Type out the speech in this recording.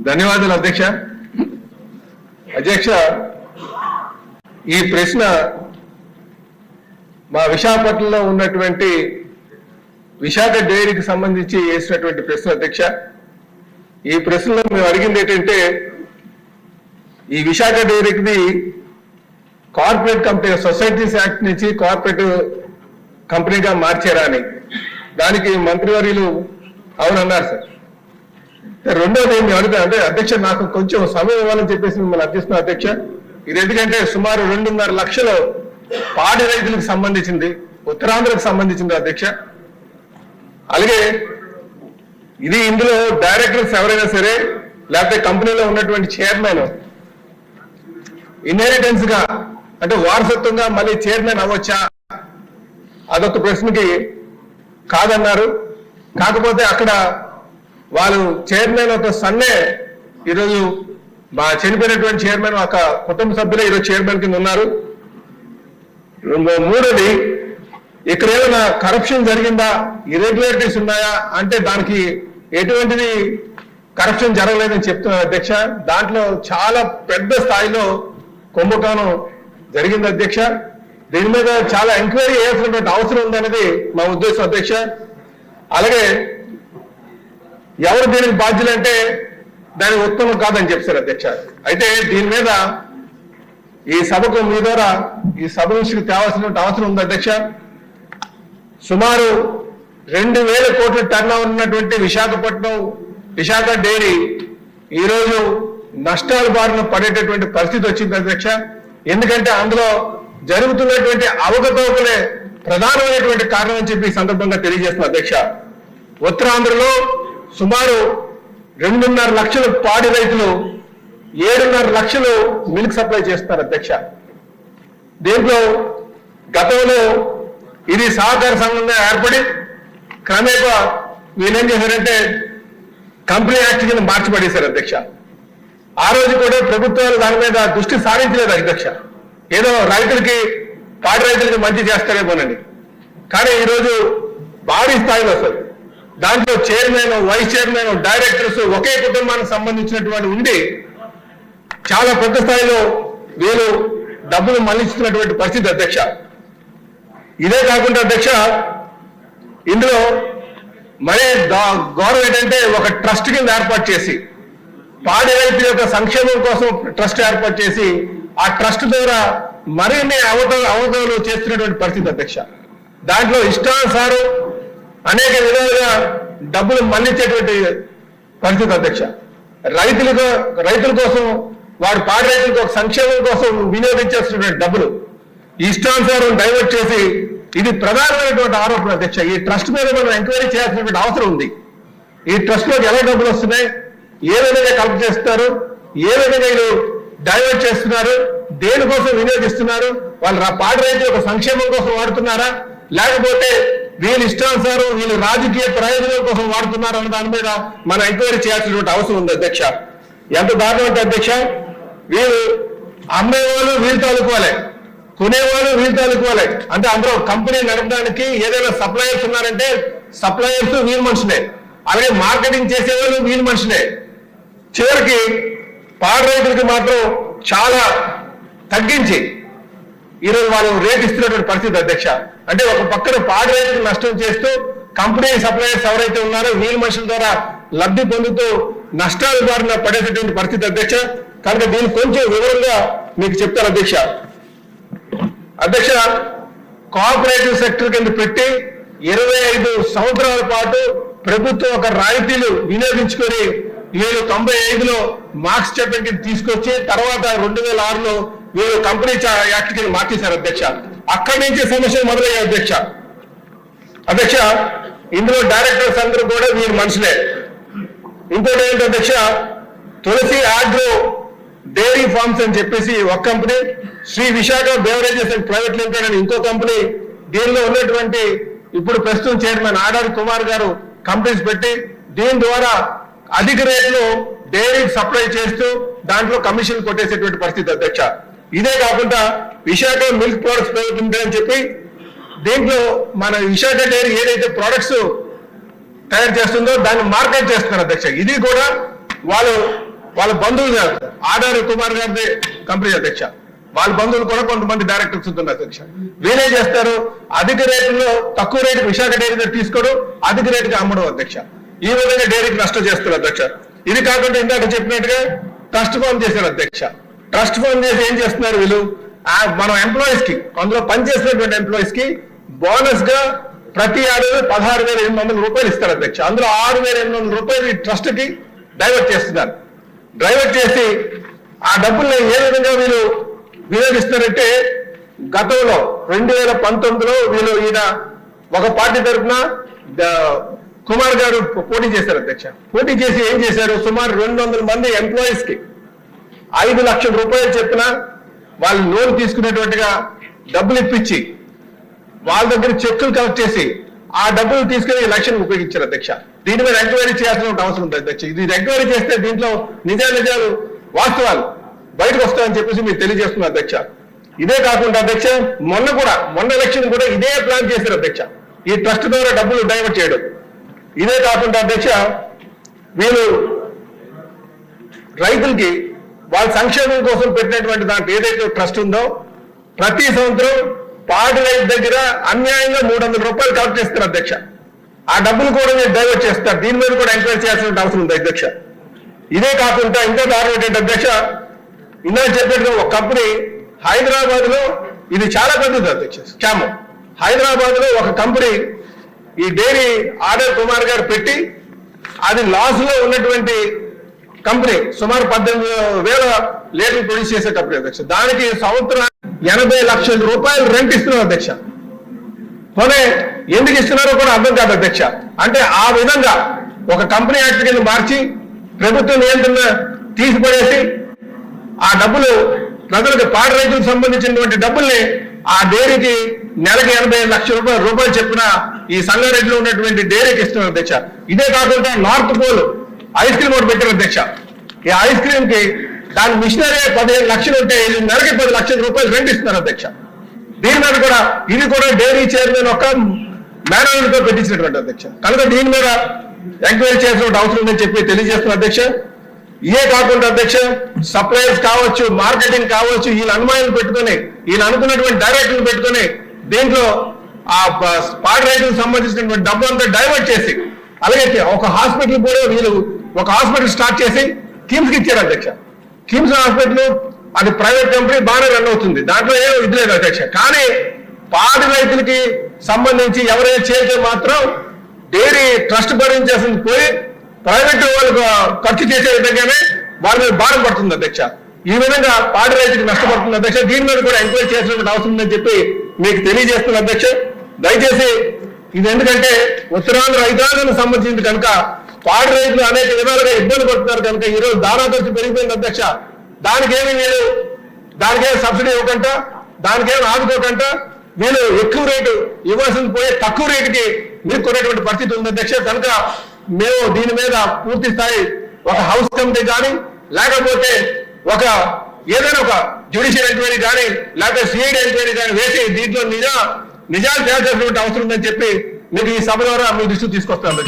ధన్యవాదాలు అధ్యక్ష. అధ్యక్ష, ఈ ప్రశ్న మా విశాఖపట్నంలో ఉన్నటువంటి విశాఖ డైరీకి సంబంధించి వేసినటువంటి ప్రశ్న అధ్యక్ష. ఈ ప్రశ్నలో మేము అడిగింది ఏంటంటే, ఈ విశాఖ డైరీకి కార్పొరేట్ కంపెనీ సొసైటీస్ యాక్ట్ నుంచి కార్పొరేట్ కంపెనీగా మార్చారా అని. దానికి మంత్రివర్యులు అవునన్నారు సార్. రెండోది మేము అడుగుతాం అంటే అధ్యక్ష, నాకు కొంచెం సమయం ఇవ్వాలని చెప్పేసి మిమ్మల్ని అర్థిస్తున్నాం అధ్యక్ష. ఇది ఎందుకంటే సుమారు 2.5 లక్షలు పాడి రైతులకు సంబంధించింది, ఉత్తరాంధ్రకు సంబంధించింది అధ్యక్ష. అలాగే ఇది ఇందులో డైరెక్టర్స్ ఎవరైనా సరే లేకపోతే కంపెనీలో ఉన్నటువంటి చైర్మన్ ఇన్హెరిటెన్స్ గా అంటే వారసత్వంగా మళ్ళీ చైర్మన్ అవ్వచ్చా, అదొక ప్రశ్నకి కాదన్నారు. కాకపోతే అక్కడ వాళ్ళు చైర్మన్ ఒక సన్నే ఈరోజు చనిపోయినటువంటి చైర్మన్ ఒక కుటుంబ సభ్యులే ఈరోజు చైర్మన్ కింద ఉన్నారు. మూడోది, ఇక్కడ ఏమైనా కరప్షన్ జరిగిందా, ఇర్రెగ్యులారిటీస్ ఉన్నాయా అంటే దానికి ఎటువంటిది కరప్షన్ జరగలేదని చెప్తున్నారు అధ్యక్ష. దాంట్లో చాలా పెద్ద స్థాయిలో కుంభకోణం జరిగింది అధ్యక్ష. దీని మీద చాలా ఎంక్వైరీ చేయాల్సినటువంటి అవసరం ఉందనేది మా ఉద్దేశం అధ్యక్ష. అలాగే ఎవరు దీనికి బాధ్యులంటే దాని ఉత్తమం కాదని చెప్తారు అధ్యక్ష. అయితే దీని మీద ఈ సభకు మీ ద్వారా ఈ సభ నుంచి తేవాల్సినటువంటి అవసరం ఉంది అధ్యక్ష. సుమారు 2,000 కోట్ల టర్న్ ఓవర్ ఉన్నటువంటి విశాఖ డైరీ ఈరోజు నష్టాల బారిన పడేటటువంటి పరిస్థితి వచ్చింది అధ్యక్ష. ఎందుకంటే అందులో జరుగుతున్నటువంటి అవకతవకలే ప్రధానమైనటువంటి కారణం అని చెప్పి ఈ సందర్భంగా తెలియజేస్తున్న అధ్యక్ష. ఉత్తరాంధ్రలో సుమారు 2.5 లక్షల పాడి రైతులు 7.5 లక్షలు మిల్క్ సప్లై చేస్తున్నారు అధ్యక్ష. దీంట్లో గతంలో ఇది సహకార సంఘంగా ఏర్పడి క్రమేపా వీళ్ళేం చేశారంటే కంపెనీ యాక్ట్ కింద మార్చిపడేశారు అధ్యక్ష. ఆ రోజు కూడా ప్రభుత్వాలు దాని మీద దృష్టి సారించలేదు అధ్యక్ష. ఏదో రైతులకి పాడి రైతులకి మంచి చేస్తారేమోనండి. కానీ ఈరోజు భారీ స్థాయిలో సార్ దాంట్లో చైర్మన్, వైస్ చైర్మన్, డైరెక్టర్స్ ఒకే కుటుంబానికి సంబంధించినటువంటి ఉండి చాలా పెద్ద స్థాయిలో వీళ్ళు డబ్బులు మళ్లిస్తున్నటువంటి పరిస్థితి అధ్యక్ష. ఇదే కాకుండా అధ్యక్ష, ఇందులో మరీ గౌరవం ఏంటంటే ఒక ట్రస్ట్ కింద ఏర్పాటు చేసి పాడి రైతుల యొక్క సంక్షేమం కోసం ట్రస్ట్ ఏర్పాటు చేసి ఆ ట్రస్ట్ ద్వారా మరిన్ని అవతలు చేస్తున్నటువంటి పరిస్థితి అధ్యక్ష. దాంట్లో ఇష్టానుసారం అనేక విధాలుగా డబ్బులు మళ్లించేటువంటి పరిస్థితి అధ్యక్ష. రైతుల కోసం వాడు పాడి రైతులకు ఒక సంక్షేమం కోసం వినియోగించేస్తున్నటువంటి డబ్బులు ఇష్టానుసారం డైవర్ట్ చేసి ఇది ప్రధానమైనటువంటి ఆరోపణ అధ్యక్ష. ఈ ట్రస్ట్ మీద మనం ఎంక్వైరీ చేయాల్సినటువంటి అవసరం ఉంది. ఈ ట్రస్ట్ లోకి ఎలా డబ్బులు వస్తున్నాయి, ఏ విధంగా కలెక్ట్ చేస్తున్నారు, ఏ విధంగా వీళ్ళు డైవర్ట్ చేస్తున్నారు, దేనికోసం వినియోగిస్తున్నారు, వాళ్ళు పాడి రైతుల యొక్క సంక్షేమం కోసం వాడుతున్నారా లేకపోతే వీళ్ళు ఇష్టానుసారం వీళ్ళు రాజకీయ ప్రయోజనాల కోసం వాడుతున్నారు అన్న దాని మీద మనం ఎంక్వైరీ చేయాల్సినటువంటి అవసరం ఉంది అధ్యక్ష. ఎంత దారుణం అంటే అధ్యక్ష, వీళ్ళు అమ్మేవాళ్ళు వీళ్ళు తాలూకోవాలి, కొనేవాళ్ళు వీళ్ళు తాలూకోవాలి. అంటే అందరూ కంపెనీ నడపడానికి ఏదైనా సప్లయర్స్ ఉన్నారంటే సప్లయర్స్ వీళ్ళు మనుషులే, అలాగే మార్కెటింగ్ చేసేవాళ్ళు వీళ్ళు మనుషులే. చివరికి పాడి రైతులకి మాత్రం చాలా తగ్గించి ఈరోజు వాళ్ళు రేట్ ఇస్తున్నటువంటి పరిస్థితి అధ్యక్ష. అంటే ఒక పక్కన పాడి రైతులకు నష్టం చేస్తూ కంపెనీ సప్లయర్స్ ఎవరైతే ఉన్నారో వీళ్ళ మనుషుల ద్వారా లబ్ధి పొందుతూ నష్టాల బారిన పడేటటువంటి పరిస్థితి అధ్యక్ష. కనుక దీన్ని కొంచెం వివరంగా మీకు చెప్తాను అధ్యక్ష. కోఆపరేటివ్ సెక్టర్ కింద పెట్టి 25 సంవత్సరాల పాటు ప్రభుత్వం ఒక రాయితీలు వినియోగించుకొని 1995లో మార్క్స్ చట్టం కింద తీసుకొచ్చి తర్వాత 2006లో వీళ్ళు కంపెనీ యాక్ట్ కింద మార్చేశారు అధ్యక్ష. అక్కడి నుంచి సమస్యలు మొదలయ్యాయి అధ్యక్ష. ఇందులో డైరెక్టర్స్ అందరూ కూడా వీళ్ళు మనుషులే. ఇంకోటి ఏంటి అధ్యక్ష, తులసి ఆగ్రో డైరీ ఫార్మ్స్ అని చెప్పేసి ఒక company, Shri Visakha beverages and private limited అని ఇంకో కంపెనీ. దీనిలో ఉన్నటువంటి ఇప్పుడు ప్రస్తుతం చైర్మన్ ఆడారి కుమార్ గారు కంపెనీస్ పెట్టి దీని ద్వారా అధిక రేట్లు డైరీ సప్లై చేస్తూ దాంట్లో కమిషన్ కొట్టేసేటువంటి పరిస్థితి అధ్యక్ష. ఇదే కాకుండా Visakha milk products private limited అని చెప్పి దీంట్లో మన విశాఖ డైరీ ఏదైతే ప్రొడక్ట్స్ తయారు చేస్తుందో దాన్ని మార్కెట్ చేస్తున్నారు అధ్యక్ష. ఇది కూడా వాళ్ళు వాళ్ళ బంధువులు కాదు, ఆడారి కుమార్ గారి కంపెనీ అధ్యక్ష, వాళ్ళ బంధువులు కూడా కొంతమంది డైరెక్టర్స్ ఉన్నారు అధ్యక్ష. వీళ్ళేం చేస్తారు, అధిక రేటులో తక్కువ రేటు విశాఖ డైరీ తీసుకోవడం, అధిక రేటుకి అమ్మడం అధ్యక్ష. ఈ విధంగా డైరీకి నష్టం చేస్తారు అధ్యక్ష. ఇది కాకుండా ఇందాక చెప్పినట్టుగా ట్రస్ట్ ఫామ్ చేశారు అధ్యక్ష. ట్రస్ట్ ఫామ్ చేసి ఏం చేస్తున్నారు వీళ్ళు, మనం ఎంప్లాయీస్ కి, అందులో పనిచేసినటువంటి ఎంప్లాయీస్ కి బోనస్ గా ప్రతి ఏడాది 16,800 రూపాయలు ఇస్తారు అధ్యక్ష. అందులో 6,800 రూపాయలు ఈ ట్రస్ట్ కి డైవర్ట్ చేస్తున్నారు. డైవర్ట్ చేసి ఆ డబ్బుల్ని ఏ విధంగా వీళ్ళు వినియోగిస్తున్నారంటే, గతంలో 2019లో వీళ్ళు ఈయన ఒక పార్టీ తరఫున కుమార్ గారు పోటీ చేశారు అధ్యక్ష. పోటీ చేసి ఏం చేశారు, సుమారు 200 మంది ఎంప్లాయీస్ కి 5 లక్షల రూపాయలు చెప్పిన వాళ్ళు లోన్ తీసుకునేటువంటిగా డబ్బులు ఇప్పించి వాళ్ళ దగ్గర చెక్కులు కలెక్ట్ చేసి ఆ డబ్బులు తీసుకుని ఈ లక్ష్యం ఉపయోగించారు అధ్యక్ష. దీని మీద ఎంక్వైరీ చేయాల్సిన అవసరం ఉంది అధ్యక్ష. ఇది ఎంక్వైరీ చేస్తే దీంట్లో నిజాలు వాస్తవాలు బయటకు వస్తాయని చెప్పేసి మీరు తెలియజేస్తున్నారు అధ్యక్ష. ఇదే కాకుండా అధ్యక్ష, మొన్న ఎలక్షన్ కూడా ఇదే ప్లాన్ చేశారు అధ్యక్ష, ఈ ట్రస్ట్ ద్వారా డబ్బులు డైవర్ట్ చేయడం. ఇదే కాకుండా అధ్యక్ష, వీళ్ళు రైతులకి వాళ్ళ సంక్షేమం కోసం పెట్టినటువంటి దాంట్లో ఏదైతే ట్రస్ట్ ఉందో, ప్రతి సంవత్సరం పాడి రైతు దగ్గర అన్యాయంగా 300 రూపాయలు కలెక్ట్ చేస్తారు అధ్యక్ష. ఆ డబ్బులు కూడా మీరు డైవర్ట్ చేస్తారు. దీని మీద కూడా ఎంక్వైరీ చేయాల్సిన అవసరం ఉంది అధ్యక్ష. ఇదే కాకుండా ఇంకా దారుణం ఏంటంటే అధ్యక్ష, ఇందాక చెప్పినట్టుగా ఒక కంపెనీ హైదరాబాద్ లో, ఇది చాలా పెద్దది అధ్యక్ష స్కామ్. హైదరాబాద్ లో ఒక కంపెనీ ఈ డైరీ ఆర్డర్ కుమార్ గారు పెట్టి అది లాస్ లో ఉన్నటువంటి కంపెనీ, సుమారు 18,000 లీటర్లు ప్రొడ్యూస్ చేసే కంపెనీ అధ్యక్ష. దానికి సంవత్సరం 80 లక్షల రూపాయలు రెంట్ ఇస్తున్నారు అధ్యక్ష. పోనీ ఎందుకు ఇస్తున్నారో కూడా అర్థం కాదు అధ్యక్ష. అంటే ఆ విధంగా ఒక కంపెనీ యాక్ట్ కింద మార్చి ప్రభుత్వ నియంత్రణ తీసిపడేసి ఆ డబ్బులు ప్రజలకు, పాడి రైతులకు సంబంధించినటువంటి డబ్బుల్ని ఆ డైరీకి నెలకి 80 లక్షల రూపాయలు చెప్పిన ఈ సంగారెడ్డిలో ఉన్నటువంటి డైరీకి ఇస్తున్నారు అధ్యక్ష. ఇదే కాకుండా నార్త్ పోల్ ఐస్ క్రీమ్ ఒకటి పెట్టారు అధ్యక్ష. ఈ ఐస్ క్రీమ్ కి దాని మిషనరీ 15 లక్షలు ఉంటే నెలకి 10 లక్షల రూపాయలు రెంట్ ఇస్తున్నారు అధ్యక్ష. దీని మీద కూడా ఇది కూడా డైరీ చైర్మన్ ఒక మేనేజర్తో పెట్టించినటువంటి అధ్యక్ష. కనుక దీని మీద ఎంక్వైరీ చేయాల్సిన అవసరం ఉందని చెప్పి తెలియజేస్తున్నారు అధ్యక్ష. ఇదే కాకుండా అధ్యక్ష, సప్లైర్స్ కావచ్చు, మార్కెటింగ్ కావచ్చు, వీళ్ళ అనుమానాలు పెట్టుకొని, వీళ్ళు అనుకున్నటువంటి డైరెక్టర్లు పెట్టుకొని దీంట్లో ఆ పాడి రైతులకు సంబంధించినటువంటి డబ్బు అంతా డైవర్ట్ చేసి, అలాగే ఒక హాస్పిటల్ కూడా వీళ్ళు ఒక హాస్పిటల్ స్టార్ట్ చేసి కిమ్స్కి ఇచ్చారు అధ్యక్ష. కిమ్స్ హాస్పిటల్ అది ప్రైవేట్ కంపెనీ, బాగానే రన్ అవుతుంది, దాంట్లో ఏం ఇది లేదు అధ్యక్ష. కానీ పాడి రైతులకి సంబంధించి ఎవరైనా చేస్తే మాత్రం డైరీ ట్రస్ట్ భరించాల్సింది పోయి ప్రైవేట్ వాళ్ళకు ఖర్చు చేసే విధంగానే వాళ్ళ మీద భారం పడుతుంది అధ్యక్ష. ఈ విధంగా పాడి రైతుకి నష్టపడుతుంది అధ్యక్ష. దీని మీద కూడా ఎంక్వైరీ చేయాల్సిన అవసరం ఉందని చెప్పి మీకు తెలియజేస్తున్న అధ్యక్ష. దయచేసి ఇది ఎందుకంటే ఉత్తరాంధ్ర రైతాంగానికి సంబంధించింది కనుక పాడి రైతులు అనేక విధాలుగా ఇబ్బంది పడుతున్నారు కనుక ఈరోజు దానా ఖర్చు పెరిగిపోయింది అధ్యక్ష. దానికేమి సబ్సిడీ ఇవ్వకుండా, దానికేమి ఆదుకోకుండా వీళ్ళు ఎక్కువ రేటు ఇవ్వాల్సింది పోయి తక్కువ రేటుకి మీరు కొనేటువంటి పరిస్థితి ఉంది అధ్యక్ష. కనుక మేము దీని మీద పూర్తి స్థాయి ఒక హౌస్ కమిటీ కానీ, లేకపోతే ఏదైనా ఒక జ్యుడిషియల్ ఎంక్వైరీ కానీ, లేకపోతే సిఐడి ఎంక్వైరీ కానీ వేసి దీంట్లో నిజాలు తేల్చాల్సినటువంటి అవసరం ఉందని చెప్పి మీకు ఈ సభ ద్వారా మీ దృష్టికి తీసుకొస్తాను.